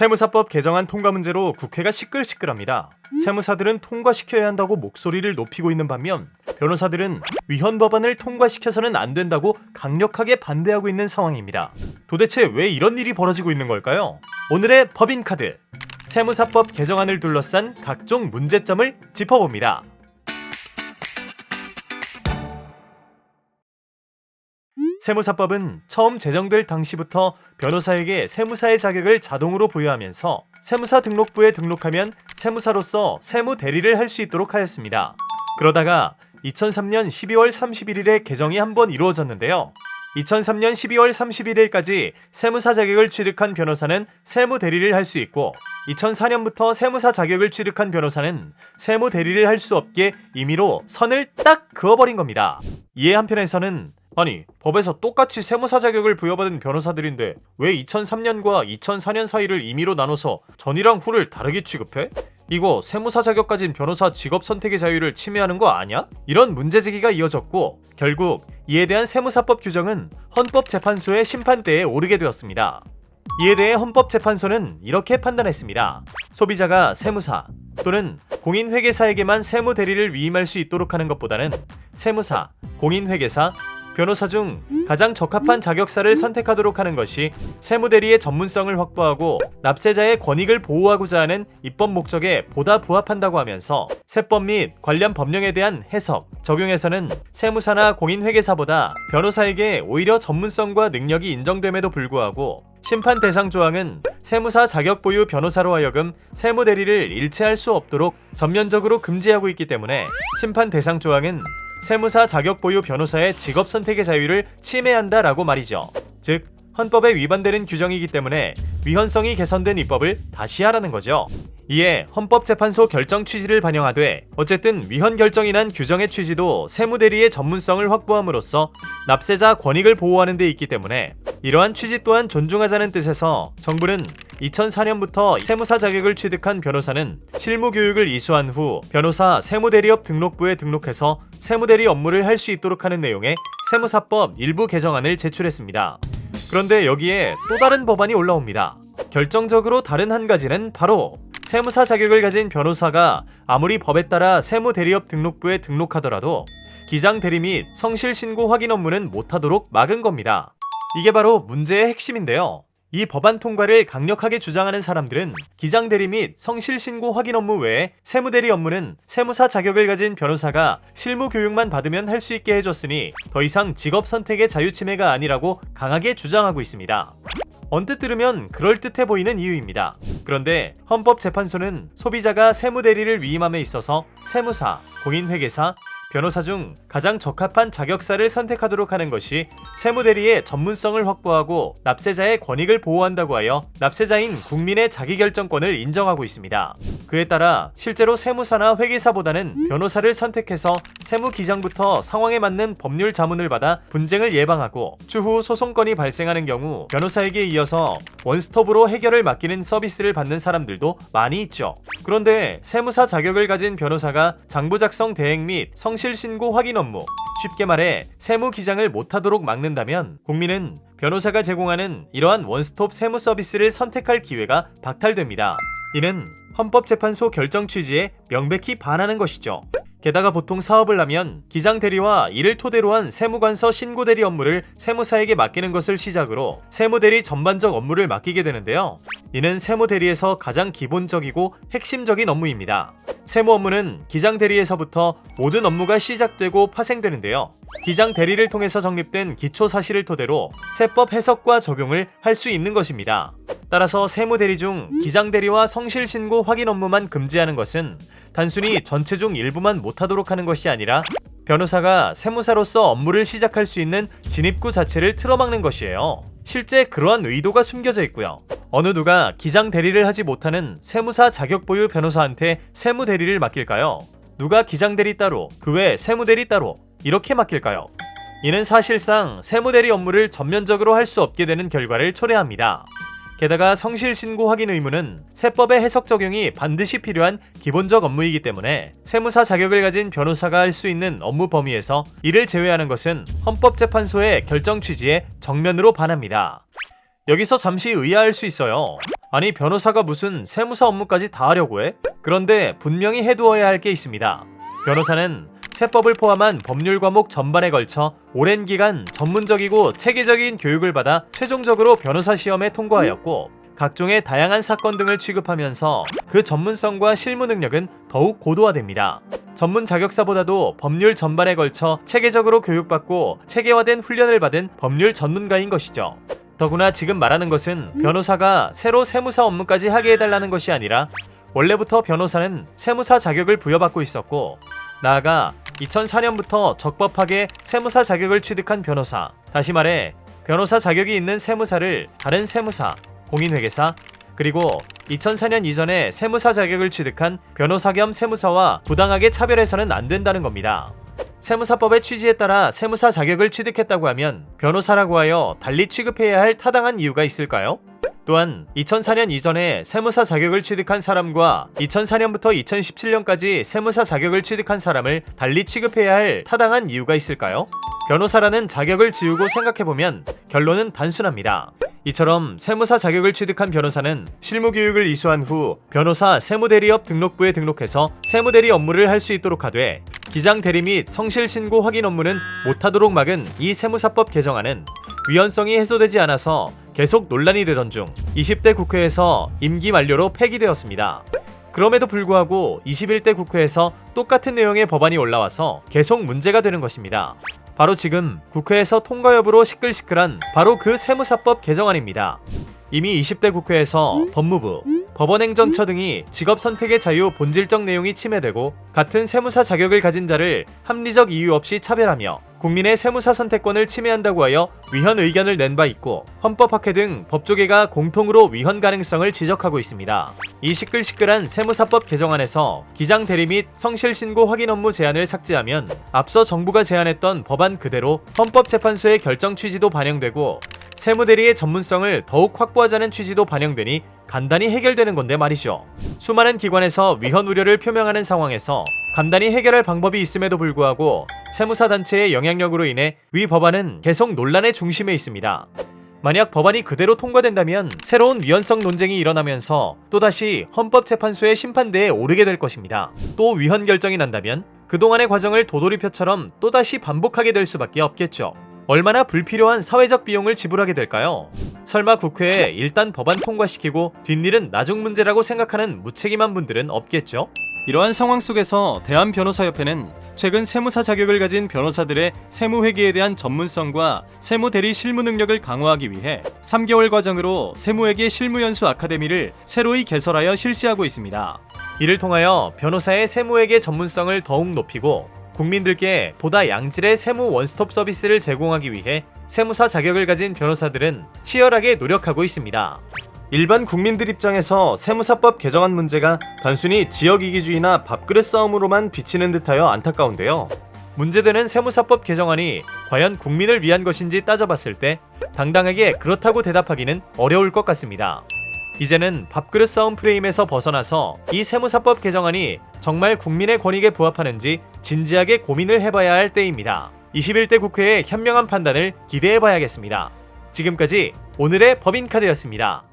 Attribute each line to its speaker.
Speaker 1: 세무사법 개정안 통과 문제로 국회가 시끌시끌합니다. 세무사들은 통과시켜야 한다고 목소리를 높이고 있는 반면 변호사들은 위헌 법안을 통과시켜서는 안 된다고 강력하게 반대하고 있는 상황입니다. 도대체 왜 이런 일이 벌어지고 있는 걸까요? 오늘의 법인카드, 세무사법 개정안을 둘러싼 각종 문제점을 짚어봅니다. 세무사법은 처음 제정될 당시부터 변호사에게 세무사의 자격을 자동으로 부여하면서 세무사 등록부에 등록하면 세무사로서 세무 대리를 할 수 있도록 하였습니다. 그러다가 2003년 12월 31일에 개정이 한번 이루어졌는데요. 2003년 12월 31일까지 세무사 자격을 취득한 변호사는 세무 대리를 할 수 있고 2004년부터 세무사 자격을 취득한 변호사는 세무 대리를 할 수 없게 임의로 선을 딱 그어버린 겁니다. 이에 한편에서는 아니, 법에서 똑같이 세무사 자격을 부여받은 변호사들인데 왜 2003년과 2004년 사이를 임의로 나눠서 전이랑 후를 다르게 취급해? 이거 세무사 자격 가진 변호사 직업 선택의 자유를 침해하는 거 아니야? 이런 문제 제기가 이어졌고 결국 이에 대한 세무사법 규정은 헌법재판소의 심판대에 오르게 되었습니다. 이에 대해 헌법재판소는 이렇게 판단했습니다. 소비자가 세무사 또는 공인회계사에게만 세무 대리를 위임할 수 있도록 하는 것보다는 세무사, 공인회계사, 변호사 중 가장 적합한 자격사를 선택하도록 하는 것이 세무대리의 전문성을 확보하고 납세자의 권익을 보호하고자 하는 입법 목적에 보다 부합한다고 하면서 세법 및 관련 법령에 대한 해석, 적용에서는 세무사나 공인회계사보다 변호사에게 오히려 전문성과 능력이 인정됨에도 불구하고 심판 대상 조항은 세무사 자격 보유 변호사로 하여금 세무 대리를 일체할 수 없도록 전면적으로 금지하고 있기 때문에 심판 대상 조항은 세무사 자격 보유 변호사의 직업 선택의 자유를 침해한다라고 말이죠. 즉, 헌법에 위반되는 규정이기 때문에 위헌성이 개선된 입법을 다시 하라는 거죠. 이에 헌법재판소 결정 취지를 반영하되 어쨌든 위헌 결정이 난 규정의 취지도 세무대리의 전문성을 확보함으로써 납세자 권익을 보호하는 데 있기 때문에 이러한 취지 또한 존중하자는 뜻에서 정부는 2004년부터 세무사 자격을 취득한 변호사는 실무교육을 이수한 후 변호사 세무대리업 등록부에 등록해서 세무대리 업무를 할 수 있도록 하는 내용의 세무사법 일부 개정안을 제출했습니다. 그런데 여기에 또 다른 법안이 올라옵니다. 결정적으로 다른 한 가지는 바로 세무사 자격을 가진 변호사가 아무리 법에 따라 세무대리업 등록부에 등록하더라도 기장대리 및 성실신고 확인 업무는 못하도록 막은 겁니다. 이게 바로 문제의 핵심인데요. 이 법안 통과를 강력하게 주장하는 사람들은 기장대리 및 성실신고 확인 업무 외에 세무대리 업무는 세무사 자격을 가진 변호사가 실무교육만 받으면 할 수 있게 해줬으니 더 이상 직업 선택의 자유 침해가 아니라고 강하게 주장하고 있습니다. 언뜻 들으면 그럴듯해 보이는 이유입니다. 그런데 헌법재판소는 소비자가 세무대리를 위임함에 있어서 세무사, 공인회계사, 변호사 중 가장 적합한 자격사를 선택하도록 하는 것이 세무대리의 전문성을 확보하고 납세자의 권익을 보호한다고 하여 납세자인 국민의 자기결정권을 인정하고 있습니다. 그에 따라 실제로 세무사나 회계사보다는 변호사를 선택해서 세무기장부터 상황에 맞는 법률 자문을 받아 분쟁을 예방하고 추후 소송건이 발생하는 경우 변호사에게 이어서 원스톱으로 해결을 맡기는 서비스를 받는 사람들도 많이 있죠. 그런데 세무사 자격을 가진 변호사가 장부 작성 대행 및 성실신고 확인 업무, 쉽게 말해 세무기장을 못하도록 막는다면 국민은 변호사가 제공하는 이러한 원스톱 세무 서비스를 선택할 기회가 박탈됩니다. 이는 헌법재판소 결정 취지에 명백히 반하는 것이죠. 게다가 보통 사업을 하면 기장대리와 이를 토대로 한 세무관서 신고대리 업무를 세무사에게 맡기는 것을 시작으로 세무대리 전반적 업무를 맡기게 되는데요. 이는 세무대리에서 가장 기본적이고 핵심적인 업무입니다. 세무 업무는 기장대리에서부터 모든 업무가 시작되고 파생되는데요. 기장대리를 통해서 정립된 기초사실을 토대로 세법 해석과 적용을 할 수 있는 것입니다. 따라서 세무대리 중 기장대리와 성실신고 확인 업무만 금지하는 것은 단순히 전체 중 일부만 못하도록 하는 것이 아니라 변호사가 세무사로서 업무를 시작할 수 있는 진입구 자체를 틀어막는 것이에요. 실제 그러한 의도가 숨겨져 있고요. 어느 누가 기장대리를 하지 못하는 세무사 자격 보유 변호사한테 세무대리를 맡길까요? 누가 기장대리 따로, 그 외 세무대리 따로 이렇게 맡길까요? 이는 사실상 세무대리 업무를 전면적으로 할 수 없게 되는 결과를 초래합니다. 게다가 성실신고 확인 의무는 세법의 해석 적용이 반드시 필요한 기본적 업무이기 때문에 세무사 자격을 가진 변호사가 할 수 있는 업무 범위에서 이를 제외하는 것은 헌법재판소의 결정 취지에 정면으로 반합니다. 여기서 잠시 의아할 수 있어요. 아니 변호사가 무슨 세무사 업무까지 다 하려고 해? 그런데 분명히 해두어야 할 게 있습니다. 변호사는 세법을 포함한 법률 과목 전반에 걸쳐 오랜 기간 전문적이고 체계적인 교육을 받아 최종적으로 변호사 시험에 통과하였고 각종의 다양한 사건 등을 취급하면서 그 전문성과 실무 능력은 더욱 고도화됩니다. 전문 자격사보다도 법률 전반에 걸쳐 체계적으로 교육받고 체계화된 훈련을 받은 법률 전문가인 것이죠. 더구나 지금 말하는 것은 변호사가 새로 세무사 업무까지 하게 해달라는 것이 아니라 원래부터 변호사는 세무사 자격을 부여받고 있었고 나아가 2004년부터 적법하게 세무사 자격을 취득한 변호사, 다시 말해 변호사 자격이 있는 세무사를 다른 세무사, 공인회계사, 그리고 2004년 이전에 세무사 자격을 취득한 변호사 겸 세무사와 부당하게 차별해서는 안 된다는 겁니다. 세무사법의 취지에 따라 세무사 자격을 취득했다고 하면 변호사라고 하여 달리 취급해야 할 타당한 이유가 있을까요? 또한 2004년 이전에 세무사 자격을 취득한 사람과 2004년부터 2017년까지 세무사 자격을 취득한 사람을 달리 취급해야 할 타당한 이유가 있을까요? 변호사라는 자격을 지우고 생각해보면 결론은 단순합니다. 이처럼 세무사 자격을 취득한 변호사는 실무교육을 이수한 후 변호사 세무대리업 등록부에 등록해서 세무대리 업무를 할 수 있도록 하되 기장대리 및 성실신고 확인 업무는 못하도록 막은 이 세무사법 개정안은 위헌성이 해소되지 않아서 계속 논란이 되던 중 20대 국회에서 임기 만료로 폐기되었습니다. 그럼에도 불구하고 21대 국회에서 똑같은 내용의 법안이 올라와서 계속 문제가 되는 것입니다. 바로 지금 국회에서 통과 여부로 시끌시끌한 바로 그 세무사법 개정안입니다. 이미 20대 국회에서 법무부, 법원행정처 등이 직업 선택의 자유 본질적 내용이 침해되고 같은 세무사 자격을 가진 자를 합리적 이유 없이 차별하며 국민의 세무사 선택권을 침해한다고 하여 위헌 의견을 낸 바 있고 헌법학회 등 법조계가 공통으로 위헌 가능성을 지적하고 있습니다. 이 시끌시끌한 세무사법 개정안에서 기장대리 및 성실신고 확인 업무 제한을 삭제하면 앞서 정부가 제안했던 법안 그대로 헌법재판소의 결정 취지도 반영되고 세무대리의 전문성을 더욱 확보하자는 취지도 반영되니 간단히 해결되는 건데 말이죠. 수많은 기관에서 위헌 우려를 표명하는 상황에서 간단히 해결할 방법이 있음에도 불구하고 세무사 단체의 영향력으로 인해 위 법안은 계속 논란의 중심에 있습니다. 만약 법안이 그대로 통과된다면 새로운 위헌성 논쟁이 일어나면서 또다시 헌법재판소의 심판대에 오르게 될 것입니다. 또 위헌 결정이 난다면 그동안의 과정을 도돌이표처럼 또다시 반복하게 될 수밖에 없겠죠. 얼마나 불필요한 사회적 비용을 지불하게 될까요? 설마 국회에 일단 법안 통과시키고 뒷일은 나중 문제라고 생각하는 무책임한 분들은 없겠죠? 이러한 상황 속에서 대한변호사협회는 최근 세무사 자격을 가진 변호사들의 세무회계에 대한 전문성과 세무대리 실무 능력을 강화하기 위해 3개월 과정으로 세무회계 실무연수 아카데미를 새로이 개설하여 실시하고 있습니다. 이를 통하여 변호사의 세무회계 전문성을 더욱 높이고 국민들께 보다 양질의 세무 원스톱 서비스를 제공하기 위해 세무사 자격을 가진 변호사들은 치열하게 노력하고 있습니다. 일반 국민들 입장에서 세무사법 개정안 문제가 단순히 지역이기주의나 밥그릇 싸움으로만 비치는 듯하여 안타까운데요. 문제되는 세무사법 개정안이 과연 국민을 위한 것인지 따져봤을 때 당당하게 그렇다고 대답하기는 어려울 것 같습니다. 이제는 밥그릇 싸움 프레임에서 벗어나서 이 세무사법 개정안이 정말 국민의 권익에 부합하는지 진지하게 고민을 해봐야 할 때입니다. 21대 국회의 현명한 판단을 기대해봐야겠습니다. 지금까지 오늘의 법인카드였습니다.